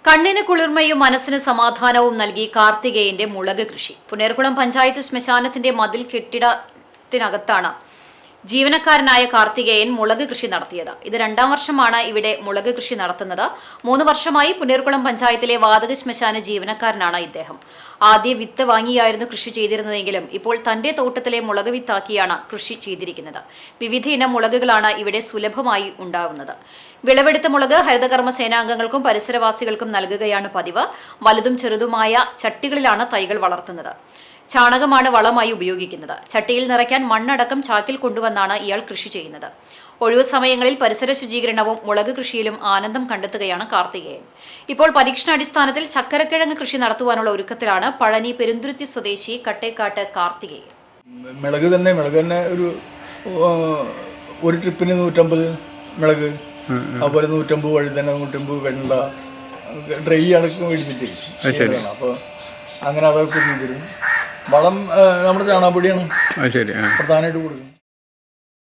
കണ്ണിന് കുളിർമയും മനസ്സിന് സമാധാനവും നൽകി കാർത്തികേയന്റെ മുളക് കൃഷി. പുനേർകുളം പഞ്ചായത്ത് ശ്മശാനത്തിന്റെ മതിൽ കെട്ടിടത്തിനകത്താണ് ജീവനക്കാരനായ കാർത്തികേയൻ മുളക് കൃഷി നടത്തിയത്. ഇത് 2ാം വർഷമാണ് ഇവിടെ മുളക് കൃഷി നടത്തുന്നത്. 3 വർഷമായി പുനേർകുളം പഞ്ചായത്തിലെ വാതക ശ്മശാന ജീവനക്കാരനാണ് ഇദ്ദേഹം. ആദ്യ വിത്ത് വാങ്ങിയായിരുന്നു കൃഷി ചെയ്തിരുന്നതെങ്കിലും ഇപ്പോൾ തന്റെ തോട്ടത്തിലെ മുളക് വിത്താക്കിയാണ് കൃഷി ചെയ്തിരിക്കുന്നത്. വിവിധ ഇനം മുളകുകളാണ് ഇവിടെ സുലഭമായി ഉണ്ടാവുന്നത്. വിളവെടുത്ത മുളക് ഹരിതകർമ്മ സേനാംഗങ്ങൾക്കും പരിസരവാസികൾക്കും നൽകുകയാണ് പതിവ്. വലുതും ചെറുതുമായ ചട്ടികളിലാണ് തൈകൾ വളർത്തുന്നത്. ചാണകമാണ് വളമായി ഉപയോഗിക്കുന്നത്. ചട്ടിയിൽ നിറയ്ക്കാൻ മണ്ണടക്കം ചാക്കിൽ കൊണ്ടുവന്നാണ് ഇയാൾ കൃഷി ചെയ്യുന്നത്. ഒഴിവു സമയങ്ങളിൽ പരിസര ശുചീകരണവും മുളക് കൃഷിയിലും ആനന്ദം കണ്ടെത്തുകയാണ് കാർത്തികേയൻ. ഇപ്പോൾ പരീക്ഷണാടിസ്ഥാനത്തിൽ ചക്കരക്കിഴങ്ങ് കൃഷി നടത്തുവാനുള്ള ഒരുക്കത്തിലാണ് പഴനി പെരുന്തുരുത്തി സ്വദേശി കട്ടേക്കാട്ട് കാർത്തികേയൻ. മിളക് തന്നെ ഒരു ട്രിപ്പിന് 150 മിളക്, അതുപോലെ 150 വഴുതന, 150 വെണ്ട, ഡ്രൈ അടക്കം മേടിച്ചിട്ട് അപ്പോൾ അങ്ങനെ അതൊക്കെ ചെയ്തിരുന്നു. വളം നമ്മുടെ ചാണകപ്പൊടിയാണ് പ്രധാനമായിട്ട് കൊടുക്കുന്നത്.